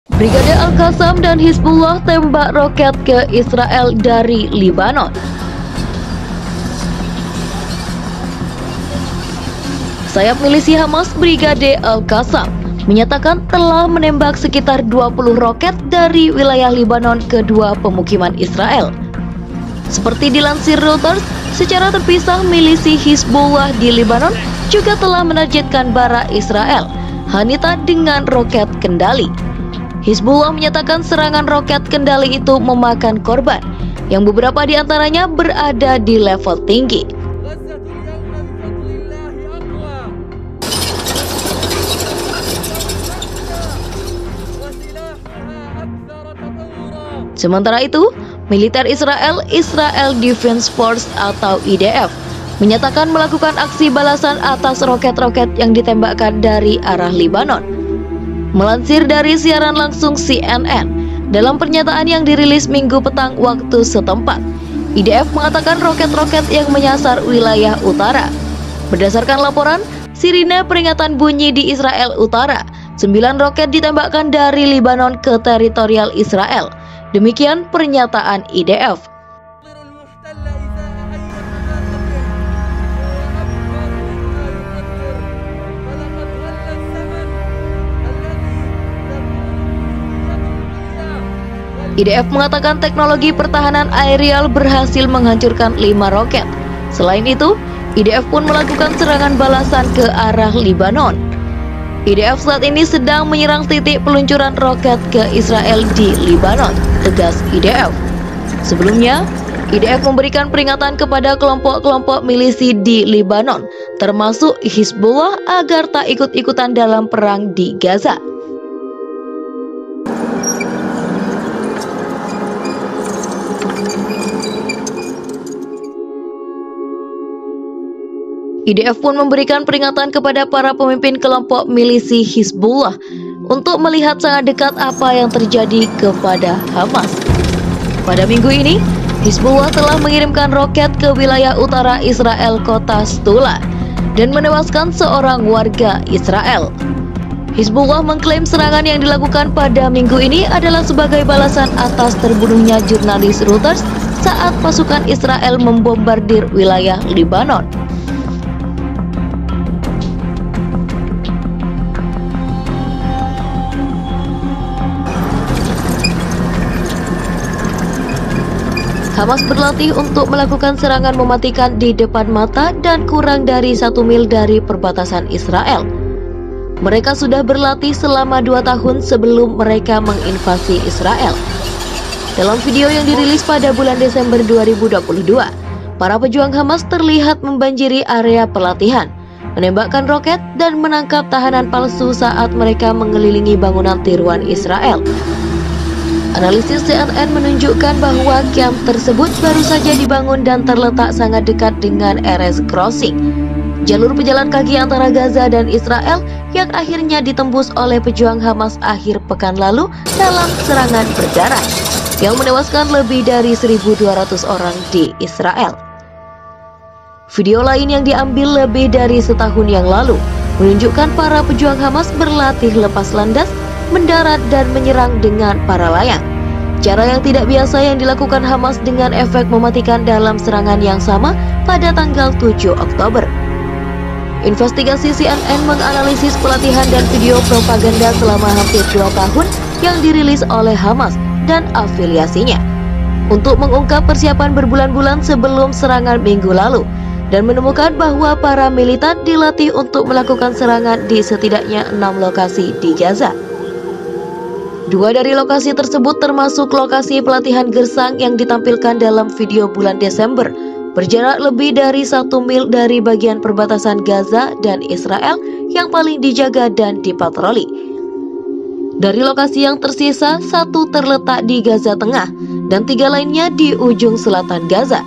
Brigade Al-Qassam dan Hizbullah tembak roket ke Israel dari Libanon. Sayap milisi Hamas Brigade Al-Qassam menyatakan telah menembak sekitar 20 roket dari wilayah Libanon ke dua pemukiman Israel. Seperti dilansir Reuters, secara terpisah milisi Hizbullah di Libanon juga telah menargetkan bara Israel, Hanita dengan roket kendali. Hizbullah menyatakan serangan roket kendali itu memakan korban, yang beberapa di antaranya berada di level tinggi. Sementara itu, militer Israel, Israel Defense Force atau IDF, menyatakan melakukan aksi balasan atas roket-roket yang ditembakkan dari arah Libanon. Melansir dari siaran langsung CNN, dalam pernyataan yang dirilis Minggu petang waktu setempat, IDF mengatakan roket-roket yang menyasar wilayah utara. Berdasarkan laporan, sirine peringatan bunyi di Israel Utara, 9 roket ditembakkan dari Libanon ke teritorial Israel. Demikian pernyataan IDF. IDF mengatakan teknologi pertahanan aerial berhasil menghancurkan 5 roket. Selain itu, IDF pun melakukan serangan balasan ke arah Libanon. IDF saat ini sedang menyerang titik peluncuran roket ke Israel di Libanon, tegas IDF. Sebelumnya, IDF memberikan peringatan kepada kelompok-kelompok milisi di Libanon, termasuk Hizbullah, agar tak ikut-ikutan dalam perang di Gaza. IDF pun memberikan peringatan kepada para pemimpin kelompok milisi Hizbullah untuk melihat sangat dekat apa yang terjadi kepada Hamas. Pada minggu ini, Hizbullah telah mengirimkan roket ke wilayah utara Israel kota Stula dan menewaskan seorang warga Israel. Hizbullah mengklaim serangan yang dilakukan pada minggu ini adalah sebagai balasan atas terbunuhnya jurnalis Reuters saat pasukan Israel membombardir wilayah Libanon. Hamas berlatih untuk melakukan serangan mematikan di depan mata dan kurang dari 1 mil dari perbatasan Israel. Mereka sudah berlatih selama 2 tahun sebelum mereka menginvasi Israel. Dalam video yang dirilis pada bulan Desember 2022, para pejuang Hamas terlihat membanjiri area pelatihan, menembakkan roket dan menangkap tahanan palsu saat mereka mengelilingi bangunan tiruan Israel. Analisis CNN menunjukkan bahwa kamp tersebut baru saja dibangun dan terletak sangat dekat dengan RS Crossing, jalur pejalan kaki antara Gaza dan Israel yang akhirnya ditembus oleh pejuang Hamas akhir pekan lalu dalam serangan berdarah yang menewaskan lebih dari 1.200 orang di Israel. Video lain yang diambil lebih dari setahun yang lalu menunjukkan para pejuang Hamas berlatih lepas landas, mendarat dan menyerang dengan para layang. Cara yang tidak biasa yang dilakukan Hamas dengan efek mematikan dalam serangan yang sama pada tanggal 7 Oktober. Investigasi CNN menganalisis pelatihan dan video propaganda selama hampir 2 tahun yang dirilis oleh Hamas dan afiliasinya untuk mengungkap persiapan berbulan-bulan sebelum serangan minggu lalu dan menemukan bahwa para militan dilatih untuk melakukan serangan di setidaknya 6 lokasi di Gaza. 2 dari lokasi tersebut termasuk lokasi pelatihan Gersang yang ditampilkan dalam video bulan Desember, berjarak lebih dari 1 mil dari bagian perbatasan Gaza dan Israel yang paling dijaga dan dipatroli. Dari lokasi yang tersisa, 1 terletak di Gaza Tengah dan 3 lainnya di ujung selatan Gaza.